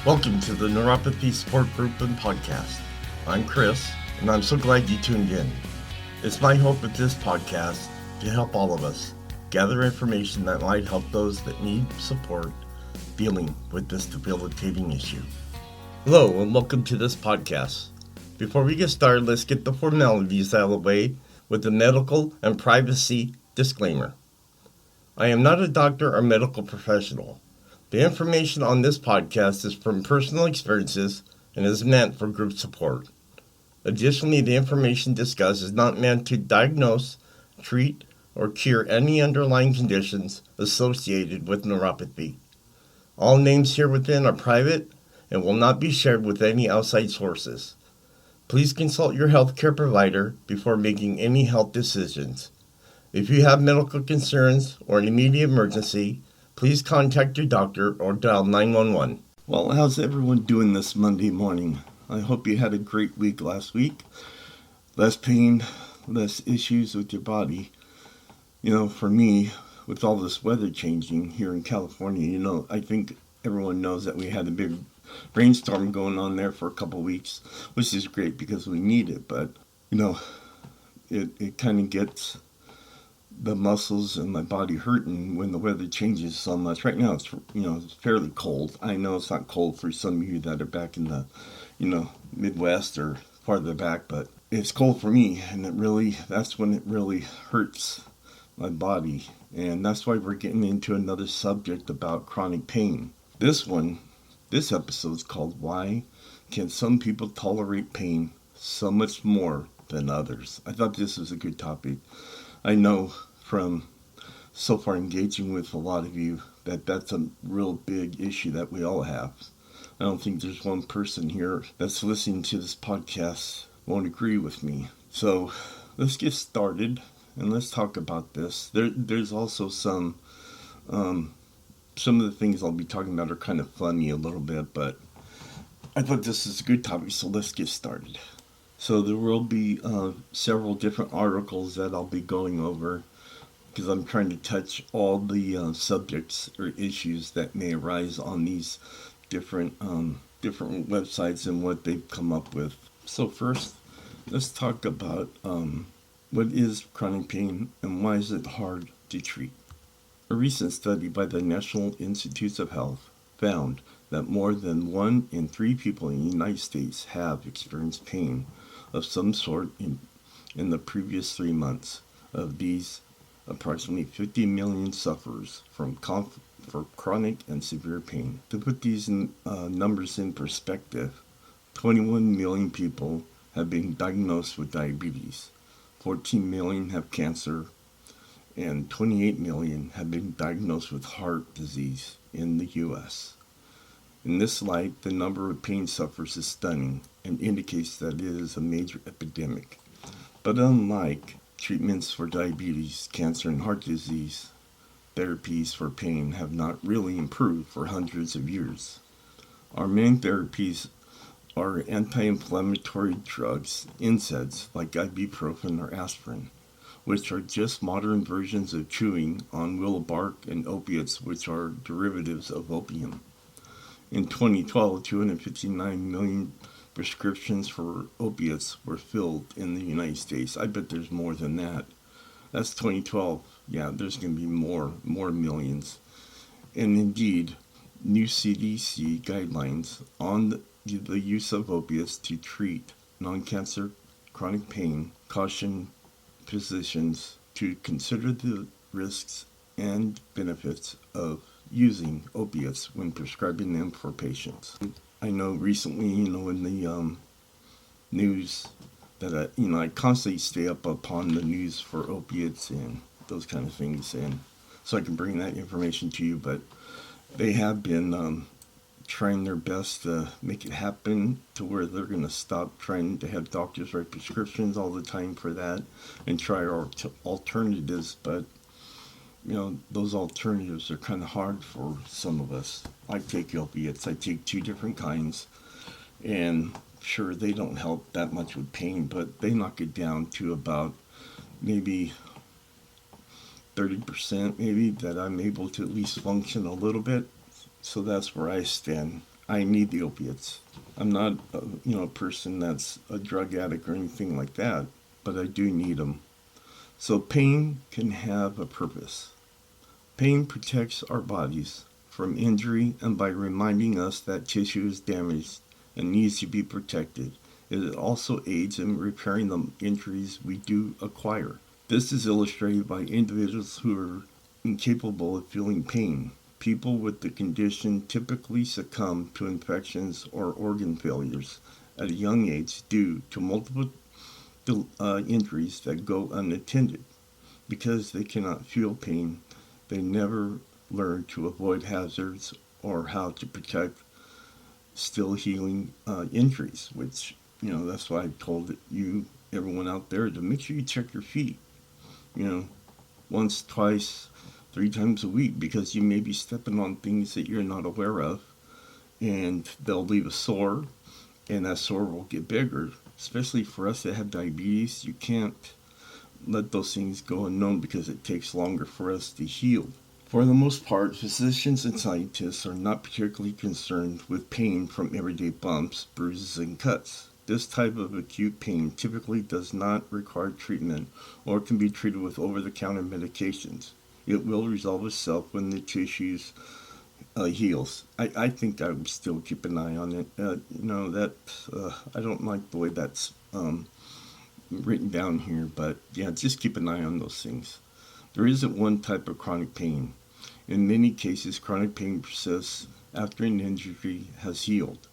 Welcome to the Neuropathy Support Group and Podcast. I'm Chris, and I'm so glad you tuned in. It's my hope with this podcast to help all of us gather information that might help those that need support dealing with this debilitating issue. Hello, and welcome to this podcast. Before we get started, let's get the formalities out of the way with the medical and privacy disclaimer. I am not a doctor or medical professional. The information on this podcast is from personal experiences and is meant for group support. Additionally, the information discussed is not meant to diagnose, treat, or cure any underlying conditions associated with neuropathy. All names here within are private and will not be shared with any outside sources. Please consult your healthcare provider before making any health decisions. If you have medical concerns or an immediate emergency, please contact your doctor or dial 911. Well, how's everyone doing this Monday morning? I hope you had a great week last week. Less pain, less issues with your body. For me, with all this weather changing here in California, I think everyone knows that we had a big rainstorm going on there for a couple weeks, which is great because we need it. But, it kind of gets the muscles in my body hurting when the weather changes so much. Right now it's fairly cold. I know it's not cold for some of you that are back in the Midwest or farther back, but it's cold for me, and that's when it really hurts my body. And that's why we're getting into another subject about chronic pain. This episode is called Why Can Some People Tolerate Pain So Much More Than Others? I thought this was a good topic. I know from so far engaging with a lot of you that's a real big issue that we all have. I don't think there's one person here that's listening to this podcast won't agree with me. So let's get started and let's talk about this. There's also some of the things I'll be talking about are kind of funny a little bit, but I thought this is a good topic, so let's get started. So there will be several different articles that I'll be going over because I'm trying to touch all the subjects or issues that may arise on these different websites and what they've come up with. So first, let's talk about what is chronic pain and why is it hard to treat. A recent study by the National Institutes of Health found that more than 1 in 3 people in the United States have experienced pain of some sort in the previous 3 months. Of these, approximately 50 million sufferers for chronic and severe pain. To put these numbers in perspective, 21 million people have been diagnosed with diabetes, 14 million have cancer, and 28 million have been diagnosed with heart disease in the U.S. In this light, the number of pain sufferers is stunning and indicates that it is a major epidemic. But unlike treatments for diabetes, cancer, and heart disease, therapies for pain have not really improved for hundreds of years. Our main therapies are anti-inflammatory drugs, NSAIDs like ibuprofen or aspirin, which are just modern versions of chewing on willow bark, and opiates, which are derivatives of opium. In 2012, 259 million prescriptions for opiates were filled in the United States. I bet there's more than that. That's 2012. Yeah, there's going to be more millions. And indeed, new CDC guidelines on the use of opiates to treat non-cancer chronic pain caution physicians to consider the risks and benefits of using opiates when prescribing them for patients. I know recently, in the news that I constantly stay up upon the news for opiates and those kind of things, and so I can bring that information to you. But they have been trying their best to make it happen to where they're going to stop trying to have doctors write prescriptions all the time for that and try alternatives. But those alternatives are kind of hard for some of us. I take opiates. I take 2 different kinds, and sure, they don't help that much with pain, but they knock it down to about maybe 30% maybe that I'm able to at least function a little bit. So that's where I stand I need the opiates. I'm not, a person that's a drug addict or anything like that, but I do need them. So pain can have a purpose. Pain protects our bodies from injury, and by reminding us that tissue is damaged and needs to be protected, it also aids in repairing the injuries we do acquire. This is illustrated by individuals who are incapable of feeling pain. People with the condition typically succumb to infections or organ failures at a young age due to multiple injuries that go unattended. Because they cannot feel pain, they never learn to avoid hazards or how to protect still healing injuries, which, that's why I told you, everyone out there, to make sure you check your feet, you know, once, twice, 3 times a week, because you may be stepping on things that you're not aware of, and they'll leave a sore, and that sore will get bigger. Especially for us that have diabetes, you can't let those things go unknown because it takes longer for us to heal. For the most part, physicians and scientists are not particularly concerned with pain from everyday bumps, bruises, and cuts. This type of acute pain typically does not require treatment or can be treated with over-the-counter medications. It will resolve itself when the tissues heals. I think I would still keep an eye on it. I don't like the way that's written down here, but yeah, just keep an eye on those things. There isn't one type of chronic pain. In many cases, chronic pain persists after an injury has healed.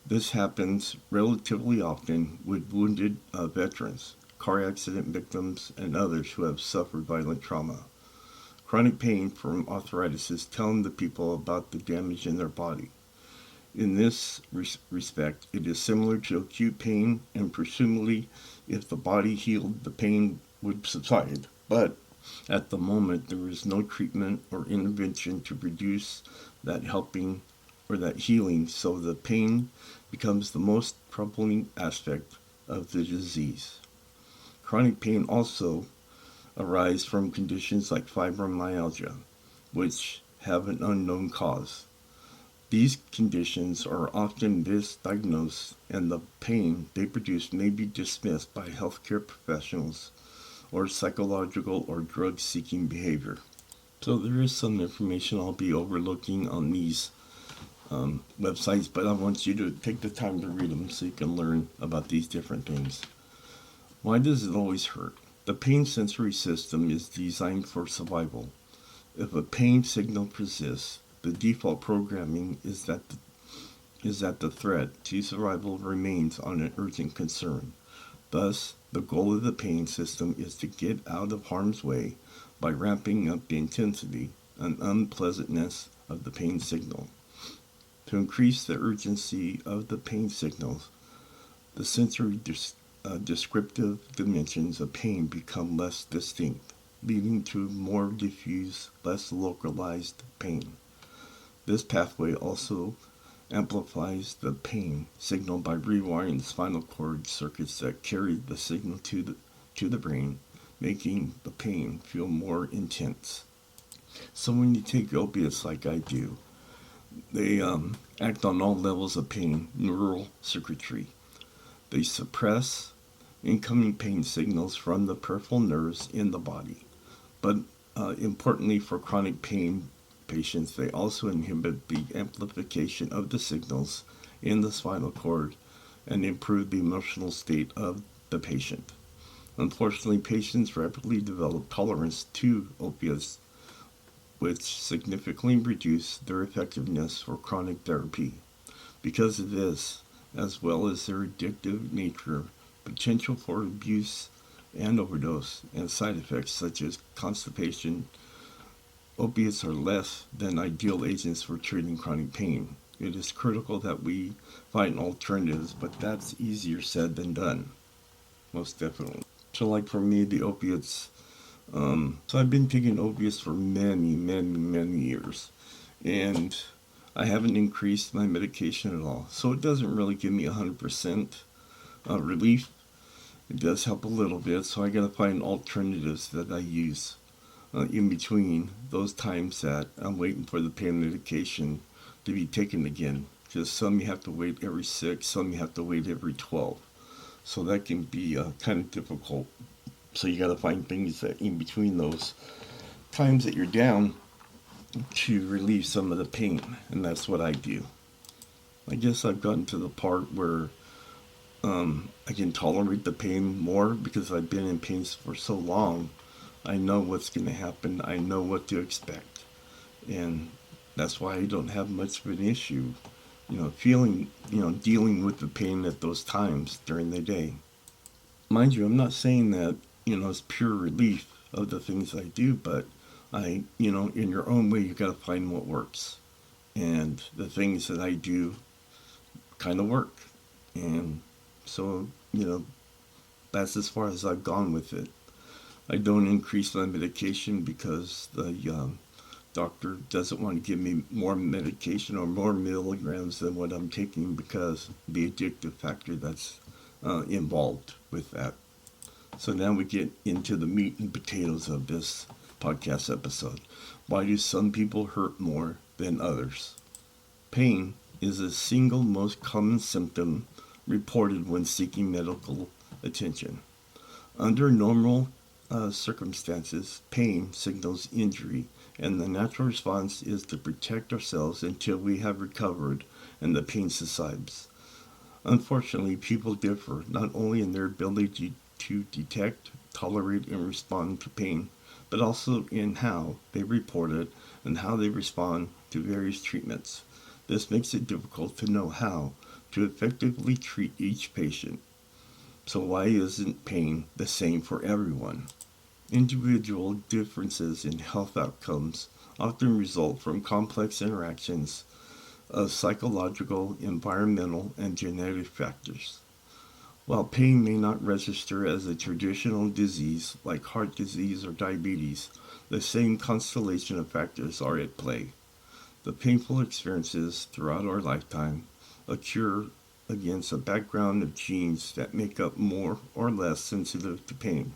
This happens relatively often with wounded veterans, car accident victims, and others who have suffered violent trauma. Chronic pain from arthritis is telling the people about the damage in their body. In this respect, it is similar to acute pain, and presumably, if the body healed, the pain would subside. But at the moment, there is no treatment or intervention to produce that helping or that healing, so the pain becomes the most troubling aspect of the disease. Chronic pain also arises from conditions like fibromyalgia, which have an unknown cause. These conditions are often misdiagnosed, and the pain they produce may be dismissed by healthcare professionals or psychological or drug-seeking behavior. So there is some information I'll be overlooking on these websites, but I want you to take the time to read them so you can learn about these different things. Why does it always hurt? The pain sensory system is designed for survival. If a pain signal persists, the default programming is that the threat to survival remains on an urgent concern. Thus, the goal of the pain system is to get out of harm's way by ramping up the intensity and unpleasantness of the pain signal. To increase the urgency of the pain signals, the sensory descriptive dimensions of pain become less distinct, leading to more diffuse, less localized pain. This pathway also amplifies the pain signal by rewiring the spinal cord circuits that carry the signal to the brain, making the pain feel more intense. So when you take opiates like I do, they act on all levels of pain, neural circuitry. They suppress incoming pain signals from the peripheral nerves in the body. But importantly for chronic pain patients, they also inhibit the amplification of the signals in the spinal cord and improve the emotional state of the patient. Unfortunately, patients rapidly develop tolerance to opiates, which significantly reduce their effectiveness for chronic therapy. Because of this, as well as their addictive nature, potential for abuse and overdose, and side effects such as constipation, opiates are less than ideal agents for treating chronic pain. It is critical that we find alternatives, but that's easier said than done. Most definitely. So like for me, the opiates, so I've been taking opiates for many years, and I haven't increased my medication at all. So it doesn't really give me 100% relief. It does help a little bit, so I gotta find alternatives that I use in between those times that I'm waiting for the pain medication to be taken again. because some you have to wait every 6, some you have to wait every 12. So that can be kind of difficult. So you got to find things that in between those times that you're down to relieve some of the pain, and that's what I do. I guess I've gotten to the part where I can tolerate the pain more because I've been in pain for so long. I know what's going to happen. I know what to expect, and that's why I don't have much of an issue, dealing with the pain at those times during the day. Mind you, I'm not saying that, it's pure relief of the things I do, but in your own way, you got to find what works. And the things that I do kind of work. And so, that's as far as I've gone with it. I don't increase my medication because the doctor doesn't want to give me more medication or more milligrams than what I'm taking because the addictive factor that's involved with that. So now we get into the meat and potatoes of this podcast episode. Why do some people hurt more than others? Pain is the single most common symptom reported when seeking medical attention. Under normal circumstances, pain signals injury, and the natural response is to protect ourselves until we have recovered and the pain subsides. Unfortunately, people differ not only in their ability to detect, tolerate, and respond to pain, but also in how they report it and how they respond to various treatments. This makes it difficult to know how to effectively treat each patient. So why isn't pain the same for everyone? Individual differences in health outcomes often result from complex interactions of psychological, environmental, and genetic factors. While pain may not register as a traditional disease like heart disease or diabetes, the same constellation of factors are at play. The painful experiences throughout our lifetime occur against a background of genes that make up more or less sensitive to pain.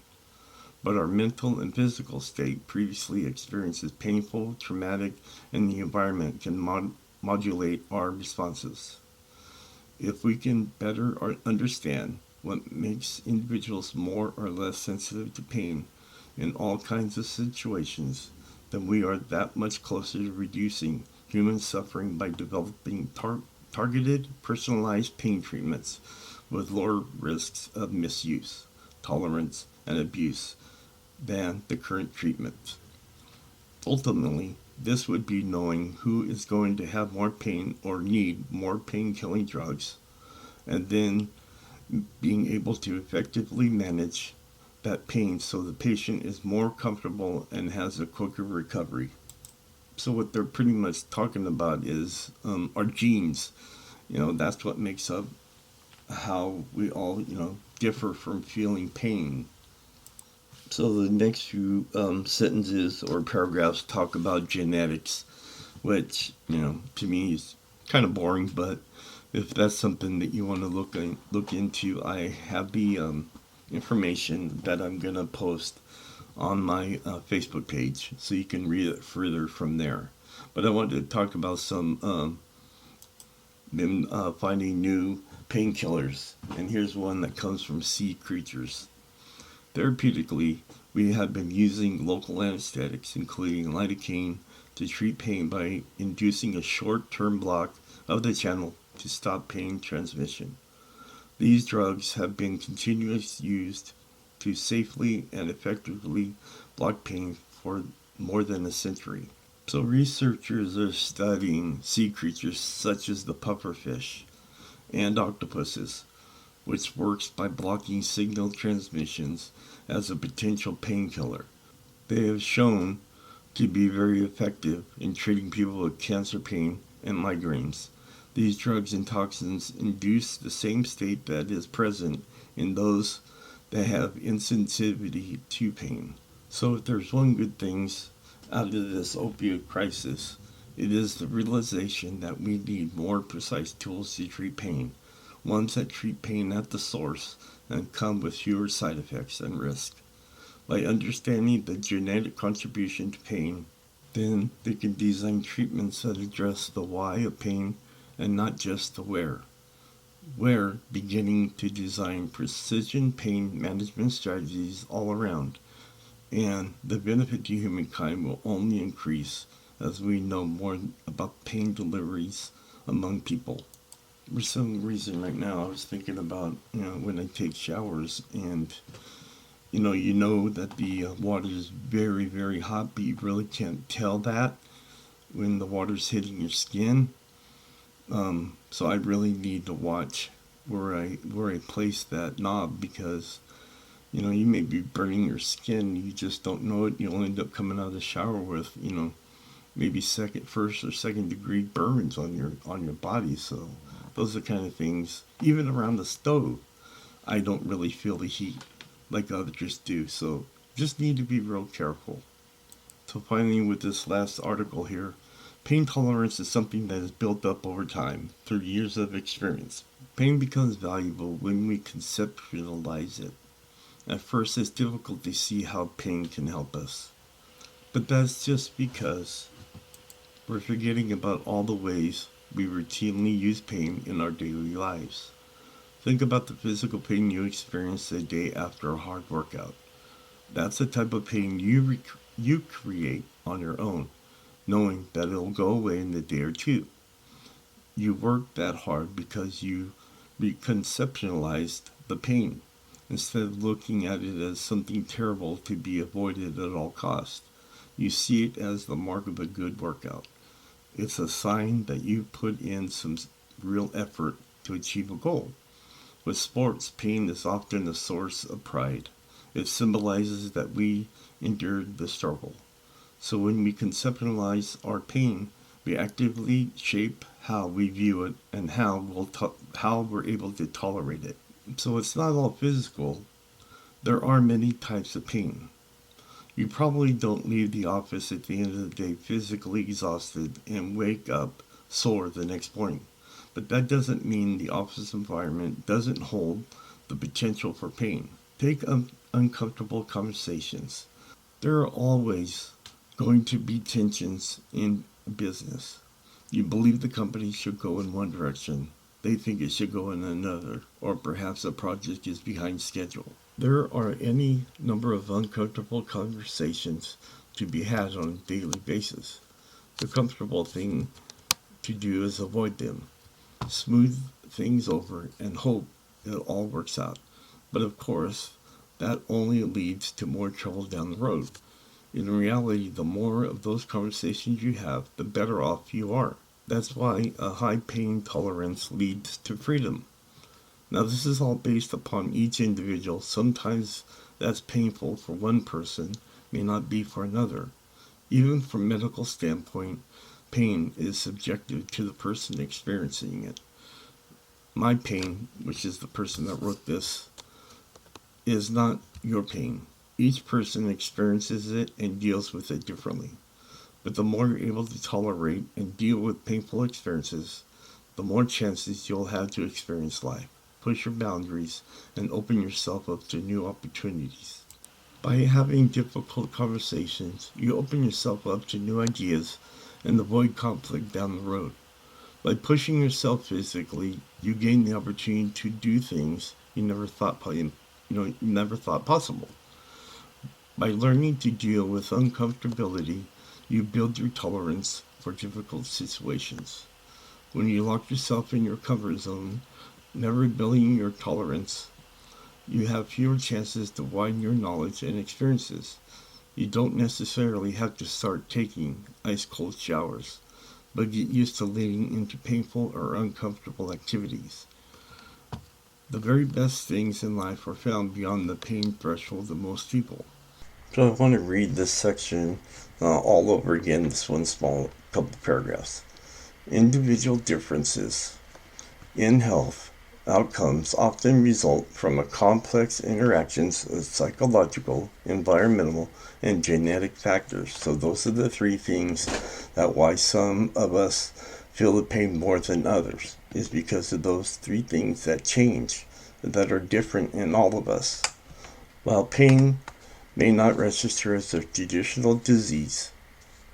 But our mental and physical state previously experiences painful, traumatic, and the environment can modulate our responses. If we can better understand what makes individuals more or less sensitive to pain in all kinds of situations, then we are that much closer to reducing human suffering by developing targeted, personalized pain treatments with lower risks of misuse, tolerance, and abuse than the current treatments. Ultimately, this would be knowing who is going to have more pain or need more pain-killing drugs, and then being able to effectively manage that pain so the patient is more comfortable and has a quicker recovery. So what they're pretty much talking about is our genes. That's what makes up how we all, differ from feeling pain. So the next few sentences or paragraphs talk about genetics, which, to me is kind of boring, but if that's something that you want to look into, I have the information that I'm going to post on my Facebook page, so you can read it further from there. But I wanted to talk about some them finding new painkillers, and here's one that comes from Sea Creatures. Therapeutically, we have been using local anesthetics, including lidocaine, to treat pain by inducing a short-term block of the channel to stop pain transmission. These drugs have been continuously used to safely and effectively block pain for more than a century. So researchers are studying sea creatures such as the pufferfish and octopuses, which works by blocking signal transmissions as a potential painkiller. They have shown to be very effective in treating people with cancer pain and migraines. These drugs and toxins induce the same state that is present in those that have insensitivity to pain. So if there's one good thing out of this opioid crisis, it is the realization that we need more precise tools to treat pain, ones that treat pain at the source and come with fewer side effects and risk. By understanding the genetic contribution to pain, then they can design treatments that address the why of pain and not just the where. We're beginning to design precision pain management strategies all around, and the benefit to humankind will only increase as we know more about pain deliveries among people. For some reason, right now, I was thinking about when I take showers, and you know that the water is very, very hot, but you really can't tell that when the water's hitting your skin. So I really need to watch where I place that knob, because you may be burning your skin, you just don't know it. You'll end up coming out of the shower with maybe first or second degree burns on your body. So those are the kind of things. Even around the stove, I don't really feel the heat like others do. So just need to be real careful. So finally, with this last article here, pain tolerance is something that is built up over time through years of experience. Pain becomes valuable when we conceptualize it. At first, it's difficult to see how pain can help us. But that's just because we're forgetting about all the ways we routinely use pain in our daily lives. Think about the physical pain you experience the day after a hard workout. That's the type of pain you create on your own, knowing that it'll go away in a day or two. You worked that hard because you reconceptualized the pain instead of looking at it as something terrible to be avoided at all costs. You see it as the mark of a good workout. It's a sign that you put in some real effort to achieve a goal. With sports, pain is often a source of pride. It symbolizes that we endured the struggle. So when we conceptualize our pain, we actively shape how we view it and how we're able to tolerate it. So it's not all physical. There are many types of pain. You probably don't leave the office at the end of the day physically exhausted and wake up sore the next morning. But that doesn't mean the office environment doesn't hold the potential for pain. Take uncomfortable conversations. There are always going to be tensions in business. You believe the company should go in one direction, they think it should go in another, or perhaps a project is behind schedule. There are any number of uncomfortable conversations to be had on a daily basis. The comfortable thing to do is avoid them. Smooth things over and hope it all works out. But of course, that only leads to more trouble down the road. In reality, the more of those conversations you have, the better off you are. That's why a high pain tolerance leads to freedom. Now, this is all based upon each individual. Sometimes that's painful for one person, may not be for another. Even from a medical standpoint, pain is subjective to the person experiencing it. My pain, which is the person that wrote this, is not your pain. Each person experiences it and deals with it differently. But the more you're able to tolerate and deal with painful experiences, the more chances you'll have to experience life, push your boundaries, and open yourself up to new opportunities. By having difficult conversations, you open yourself up to new ideas and avoid conflict down the road. By pushing yourself physically, you gain the opportunity to do things you never thought possible. By learning to deal with uncomfortability, you build your tolerance for difficult situations. When you lock yourself in your comfort zone, never building your tolerance, you have fewer chances to widen your knowledge and experiences. You don't necessarily have to start taking ice cold showers, but get used to leading into painful or uncomfortable activities. The very best things in life are found beyond the pain threshold of most people. So I want to read this section all over again, this one small couple paragraphs. Individual differences in health outcomes often result from a complex interactions of psychological, environmental, and genetic factors. So those are the three things that why some of us feel the pain more than others is because of those three things that change, that are different in all of us. While pain may not register as a traditional disease,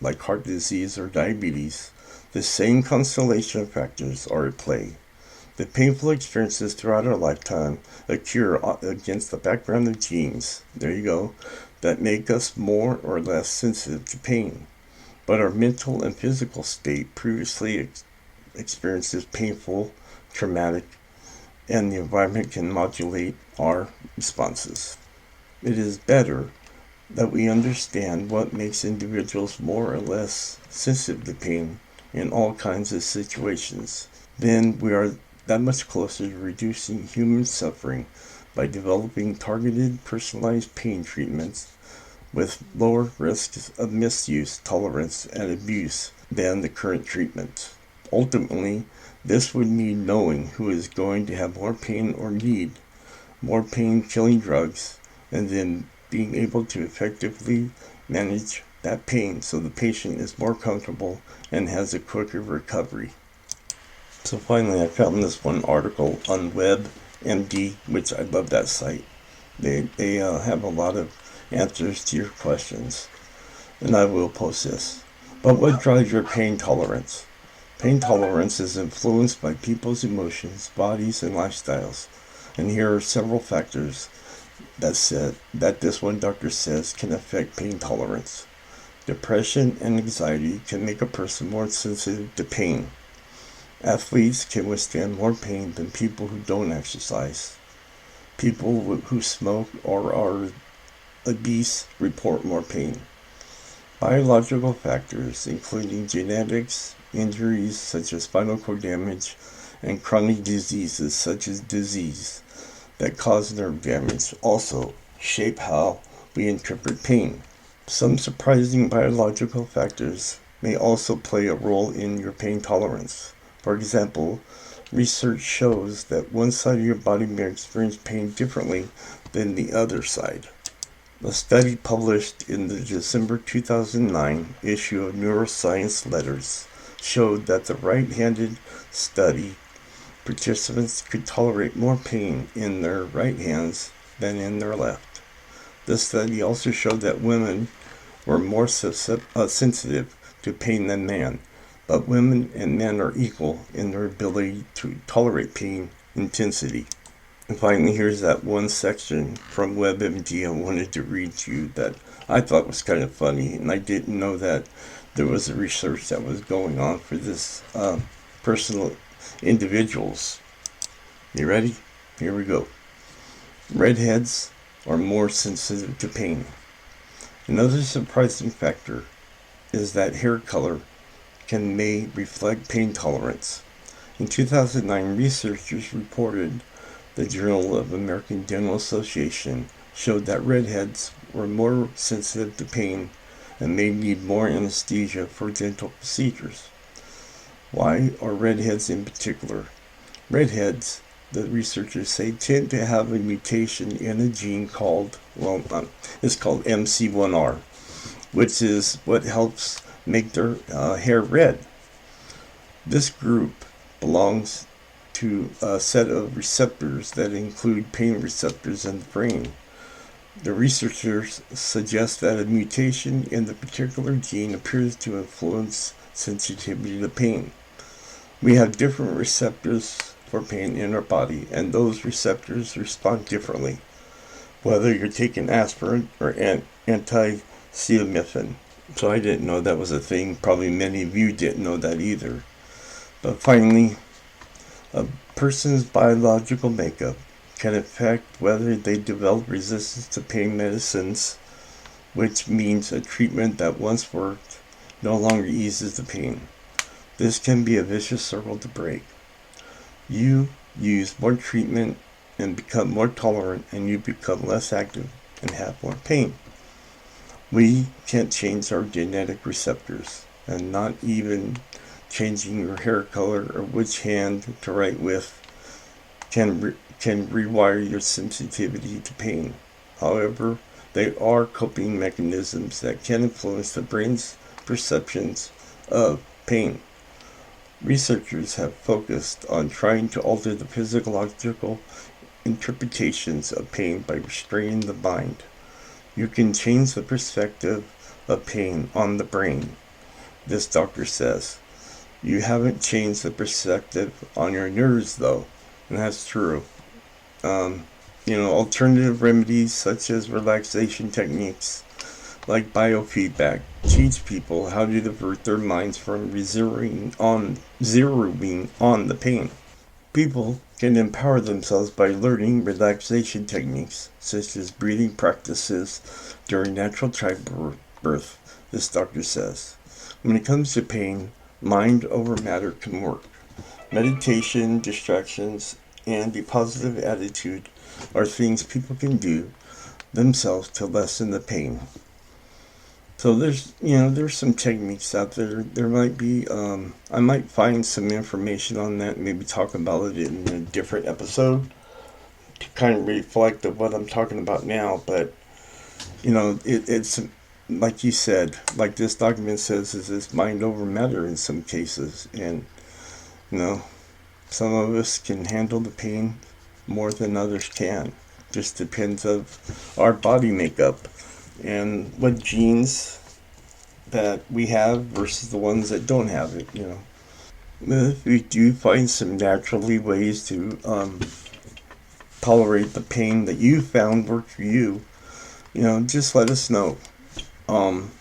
like heart disease or diabetes, The same constellation of factors are at play. The painful experiences throughout our lifetime occur against the background of genes, there you go, that make us more or less sensitive to pain. But our mental and physical state previously experienced is painful, traumatic, and the environment can modulate our responses. It is better that we understand what makes individuals more or less sensitive to pain in all kinds of situations. Then we are that much closer to reducing human suffering by developing targeted, personalized pain treatments with lower risks of misuse, tolerance, and abuse than the current treatment. Ultimately, this would mean knowing who is going to have more pain or need more pain-killing drugs, and then being able to effectively manage that pain so the patient is more comfortable and has a quicker recovery. So finally, I found this one article on WebMD, which I love that site. They have a lot of answers to your questions, and I will post this. But what drives your pain tolerance? Pain tolerance is influenced by people's emotions, bodies, and lifestyles. And here are several factors that this one doctor says can affect pain tolerance. Depression and anxiety can make a person more sensitive to pain. Athletes can withstand more pain than people who don't exercise. People who smoke or are obese report more pain. Biological factors, including genetics, injuries such as spinal cord damage, and chronic diseases such as disease that cause nerve damage, also shape how we interpret pain. Some surprising biological factors may also play a role in your pain tolerance. For example, research shows that one side of your body may experience pain differently than the other side. A study published in the December 2009 issue of Neuroscience Letters showed that the right-handed study participants could tolerate more pain in their right hands than in their left. The study also showed that women were more sensitive to pain than men, but women and men are equal in their ability to tolerate pain intensity. And finally, here's that one section from WebMD I wanted to read to you that I thought was kind of funny, and I didn't know that there was a research that was going on for this personal individuals. You ready? Here we go. Redheads are more sensitive to pain. Another surprising factor is that hair color may reflect pain tolerance. In 2009, researchers reported the Journal of American Dental Association showed that redheads were more sensitive to pain and may need more anesthesia for dental procedures. Why are redheads in particular? Redheads, the researchers say, tend to have a mutation in a gene called MC1R, which is what helps make their hair red. This group belongs to a set of receptors that include pain receptors in the brain. The researchers suggest that a mutation in the particular gene appears to influence sensitivity to pain. We have different receptors for pain in our body, and those receptors respond differently, whether you're taking aspirin or anti-acetaminophen. So I didn't know that was a thing. Probably many of you didn't know that either. But finally, a person's biological makeup can affect whether they develop resistance to pain medicines, which means a treatment that once worked no longer eases the pain. This can be a vicious circle to break. You use more treatment and become more tolerant, and you become less active and have more pain. We can't change our genetic receptors, and not even changing your hair color or which hand to write with can rewire your sensitivity to pain. However, they are coping mechanisms that can influence the brain's perceptions of pain. Researchers have focused on trying to alter the physiological interpretations of pain by restraining the mind. You can change the perspective of pain on the brain, this doctor says. You haven't changed the perspective on your nerves, though, and that's true. Um, Alternative remedies such as relaxation techniques like biofeedback teach people how to divert their minds from zeroing on the pain. People can empower themselves by learning relaxation techniques such as breathing practices during natural childbirth, this doctor says. When it comes to pain, mind over matter can work. Meditation, distractions, and a positive attitude are things people can do themselves to lessen the pain. So there's some techniques out there. There might be, I might find some information on that, maybe talk about it in a different episode to kind of reflect of what I'm talking about now. But, it's like you said, like this document says, is this mind over matter in some cases. And, you know, some of us can handle the pain more than others can. Just depends of our body makeup and what genes that we have versus the ones that don't have it. If we do find some naturally ways to tolerate the pain that you found work for you, just let us know.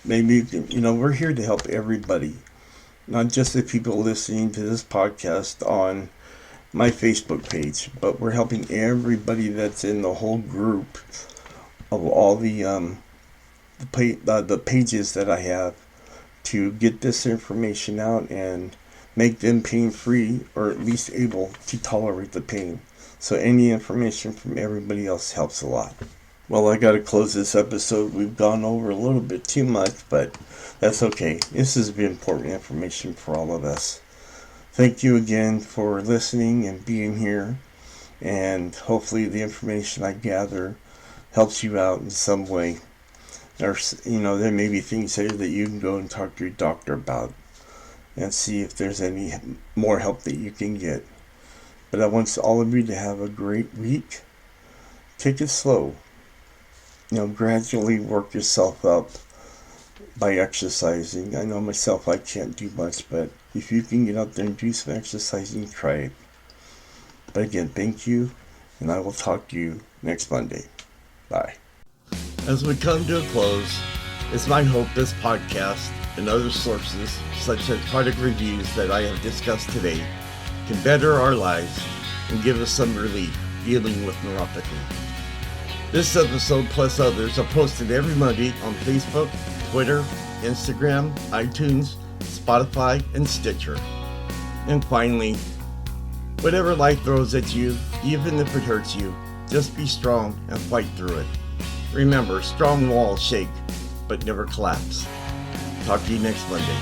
Maybe, we're here to help everybody, not just the people listening to this podcast on my Facebook page, but we're helping everybody that's in the whole group of all the pages that I have to get this information out and make them pain free, or at least able to tolerate the pain. So any information from everybody else helps a lot. Well, I gotta close this episode. We've gone over a little bit too much, but that's okay. This has been important information for all of us. Thank you again for listening and being here, and hopefully the information I gather helps you out in some way. There may be things there that you can go and talk to your doctor about and see if there's any more help that you can get. But I want all of you to have a great week. Take it slow. Gradually work yourself up by exercising. I know myself, I can't do much, but if you can get out there and do some exercising, try it. But again, thank you, and I will talk to you next Monday. Bye. As we come to a close, it's my hope this podcast and other sources, such as product reviews that I have discussed today, can better our lives and give us some relief dealing with neuropathy. This episode, plus others, are posted every Monday on Facebook, Twitter, Instagram, iTunes, Spotify, and Stitcher. And finally, whatever life throws at you, even if it hurts you, just be strong and fight through it. Remember, strong walls shake, but never collapse. Talk to you next Monday.